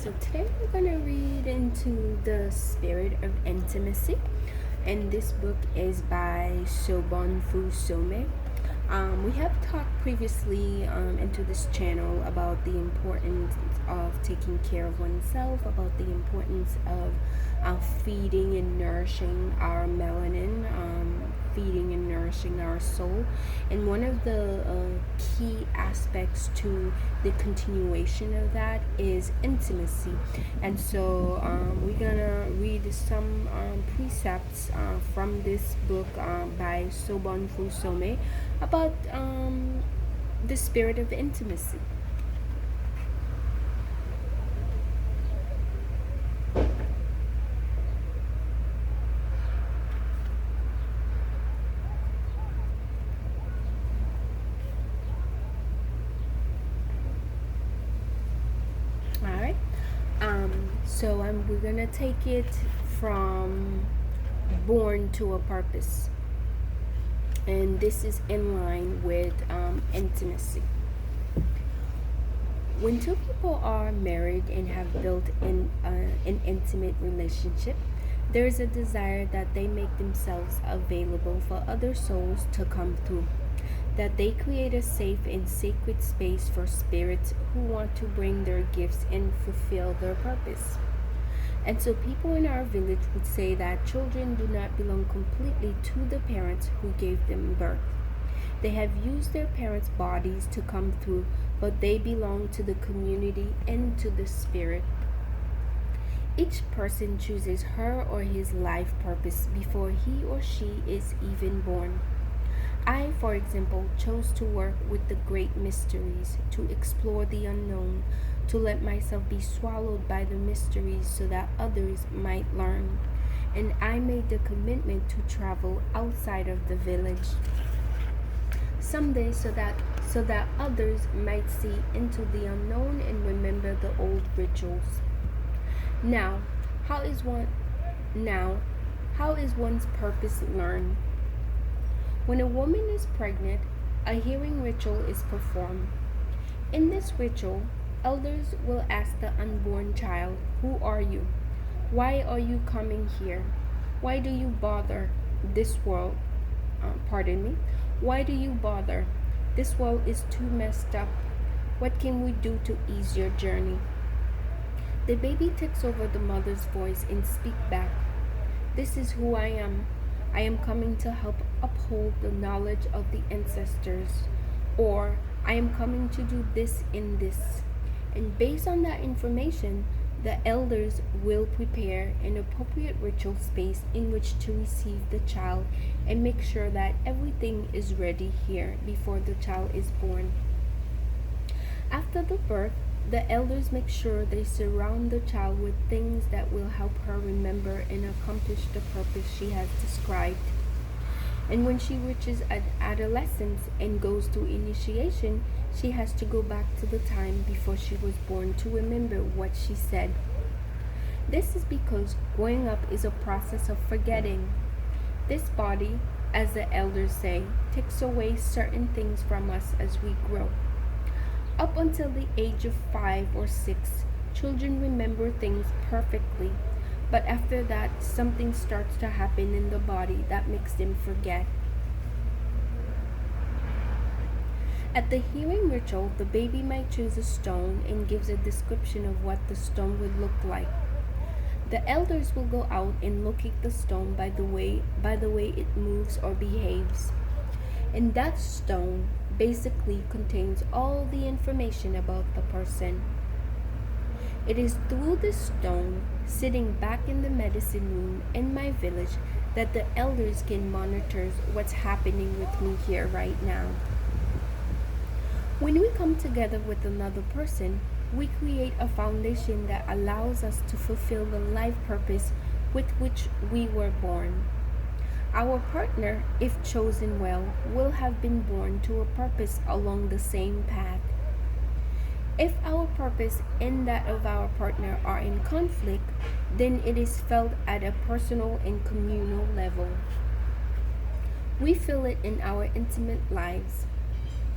So today we're gonna read into the spirit of intimacy, and this book is by Sobonfu Some. We have talked previously into this channel about the importance of taking care of oneself, about the importance of feeding and nourishing our melanin, feeding and nourishing our soul. And one of the key aspects to the continuation of that is intimacy. And so we're gonna read some precepts from this book by Sobonfu Some about the spirit of intimacy. All right. We're gonna take it from born to a purpose, and this is in line with intimacy. When two people are married and have built an intimate relationship, there is a desire that they make themselves available for other souls to come through, that they create a safe and sacred space for spirits who want to bring their gifts and fulfill their purpose. And so people in our village would say that children do not belong completely to the parents who gave them birth. They have used their parents' bodies to come through, but they belong to the community and to the spirit. Each person chooses her or his life purpose before he or she is even born. I, for example, chose to work with the great mysteries, to explore the unknown, to let myself be swallowed by the mysteries so that others might learn. And I made the commitment to travel outside of the village someday so that others might see into the unknown and remember the old rituals. Now, how is one now how is one's purpose learned? When a woman is pregnant, a hearing ritual is performed. In this ritual, elders will ask the unborn child, "Who are you? Why are you coming here? Why do you bother this world? Pardon me. Why do you bother? This world is too messed up. What can we do to ease your journey?" The baby takes over the mother's voice and speak back. "This is who I am. I am coming to help uphold the knowledge of the ancestors." Or, "I am coming to do this and this." And based on that information, the elders will prepare an appropriate ritual space in which to receive the child and make sure that everything is ready here before the child is born. After the birth, the elders make sure they surround the child with things that will help her remember and accomplish the purpose she has described. And when she reaches adolescence and goes through initiation, she has to go back to the time before she was born to remember what she said. This is because growing up is a process of forgetting. This body, as the elders say, takes away certain things from us as we grow. Up until the age of 5 or 6, children remember things perfectly, but after that, something starts to happen in the body that makes them forget. At the hearing ritual, the baby might choose a stone and gives a description of what the stone would look like. The elders will go out and locate the stone by the way it moves or behaves. And that stone basically contains all the information about the person. It is through this stone, sitting back in the medicine room in my village, that the elders can monitor what's happening with me here right now. When we come together with another person, we create a foundation that allows us to fulfill the life purpose with which we were born. Our partner, if chosen well, will have been born to a purpose along the same path. If our purpose and that of our partner are in conflict, then it is felt at a personal and communal level. We feel it in our intimate lives.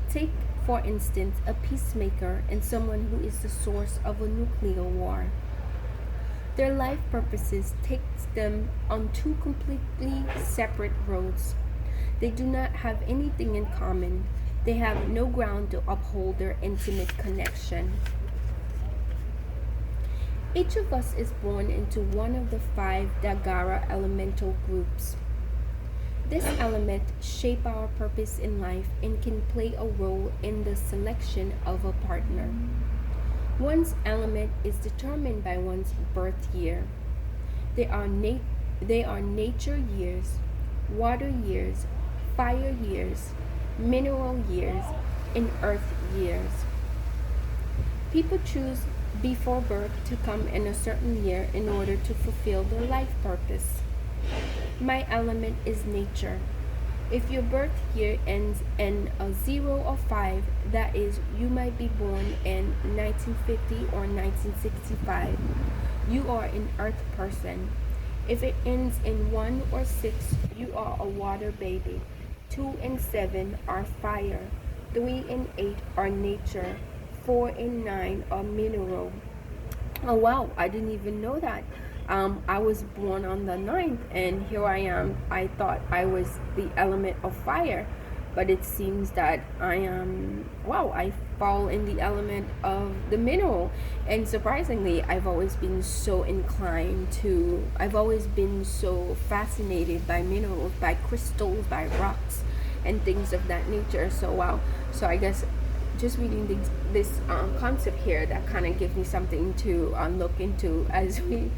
Take, For instance, a peacemaker and someone who is the source of a nuclear war. Their life purposes takes them on two completely separate roads. They do not have anything in common. They have no ground to uphold their intimate connection. Each of us is born into one of the five Dagara elemental groups. This element shape our purpose in life and can play a role in the selection of a partner. One's element is determined by one's birth year. They are, they are nature years, water years, fire years, mineral years, and earth years. People choose before birth to come in a certain year in order to fulfill their life purpose. My element is nature. If your birth year ends in a 0 or 5, that is, you might be born in 1950 or 1965, you are an earth person. If it ends in 1 or 6, you are a water baby. 2 and 7 are fire. 3 and 8 are nature. 4 and 9 are mineral. Oh wow, I didn't even know that. I was born on the 9th, and here I am. I thought I was the element of fire, but it seems that I am, wow, I fall in the element of the mineral. And surprisingly, I've always been so fascinated by minerals, by crystals, by rocks, and things of that nature. So, wow. So, I guess just reading this concept here, that kind of gives me something to look into as we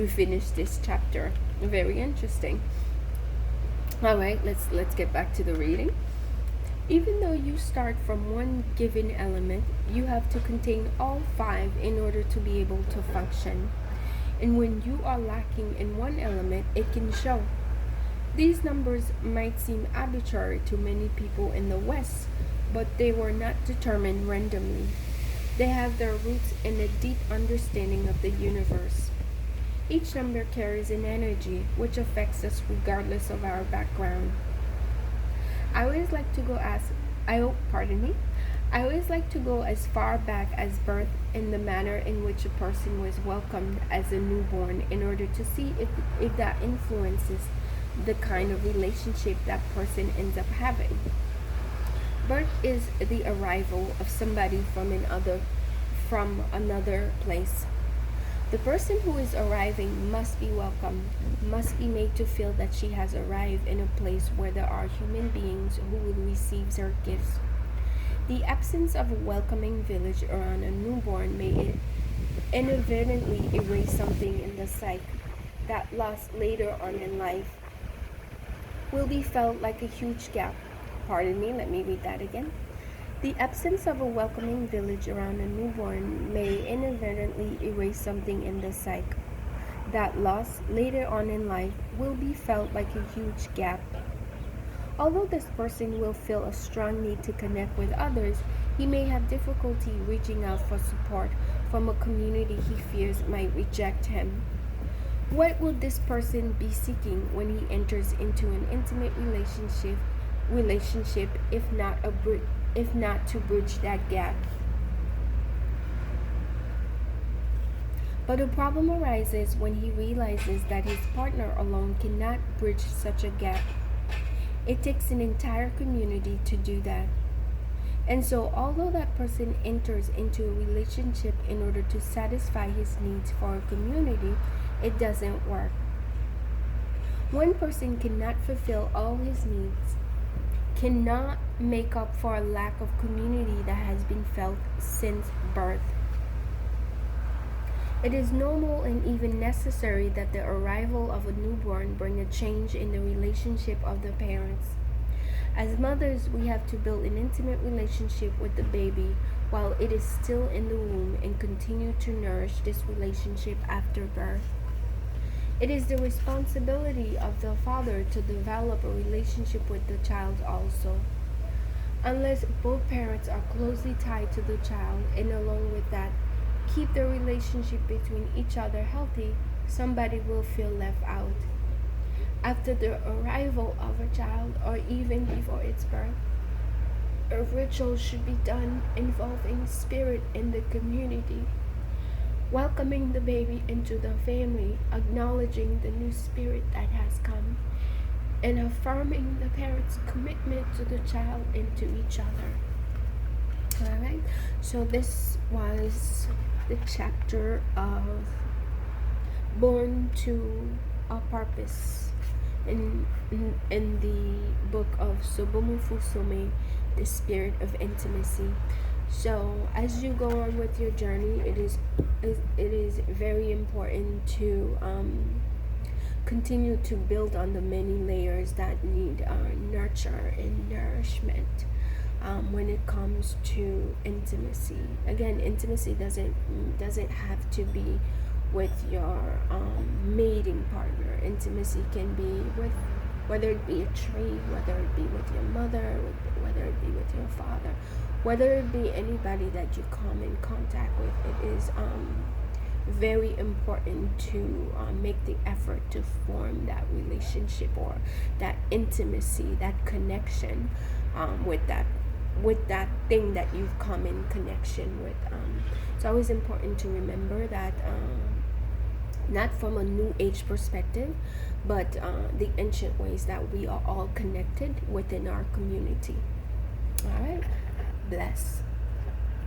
finish this chapter. Very interesting. All right, let's get back to the reading. Even though you start from one given element, you have to contain all five in order to be able to function. And when you are lacking in one element, it can show. These numbers might seem arbitrary to many people in the West, but they were not determined randomly. They have their roots in a deep understanding of the universe. Each number carries an energy which affects us regardless of our background. I always like to go as I oh, pardon me. I always like to go as far back as birth in the manner in which a person was welcomed as a newborn in order to see if that influences the kind of relationship that person ends up having. Birth is the arrival of somebody from another place. The person who is arriving must be welcomed, must be made to feel that she has arrived in a place where there are human beings who will receive her gifts. The absence of a welcoming village around a newborn may inadvertently erase something in the psyche that lost later on in life will be felt like a huge gap. Pardon me, let me read that again. The absence of a welcoming village around a newborn may inadvertently erase something in the psyche. That loss later on in life will be felt like a huge gap. Although this person will feel a strong need to connect with others, he may have difficulty reaching out for support from a community he fears might reject him. What will this person be seeking when he enters into an intimate relationship if not to bridge that gap? But a problem arises when he realizes that his partner alone cannot bridge such a gap. It takes an entire community to do that. And so, although that person enters into a relationship in order to satisfy his needs for a community, it doesn't work. One person cannot fulfill all his needs, cannot make up for a lack of community that has been felt since birth. It is normal and even necessary that the arrival of a newborn bring a change in the relationship of the parents. As mothers, we have to build an intimate relationship with the baby while it is still in the womb and continue to nourish this relationship after birth. It is the responsibility of the father to develop a relationship with the child also. Unless both parents are closely tied to the child and along with that, keep the relationship between each other healthy, somebody will feel left out. After the arrival of a child or even before its birth, A ritual should be done involving spirit in the community, welcoming the baby into the family, acknowledging the new spirit that has come, and affirming the parents' commitment to the child and to each other. All right, so this was the chapter of Born to a Purpose in the book of Sobonfu Some, The Spirit of Intimacy. So as you go on with your journey, it is very important to continue to build on the many layers that need nurture and nourishment. When it comes to intimacy, again, intimacy doesn't have to be with your mating partner. Intimacy can be with, whether it be a tree, whether it be with your mother, whether it be with your father, whether it be anybody that you come in contact with. It is very important to make the effort to form that relationship or that intimacy, that connection with that thing that you've come in connection with. It's always important to remember that, not from a new age perspective, but the ancient ways that we are all connected within our community. All right, bless.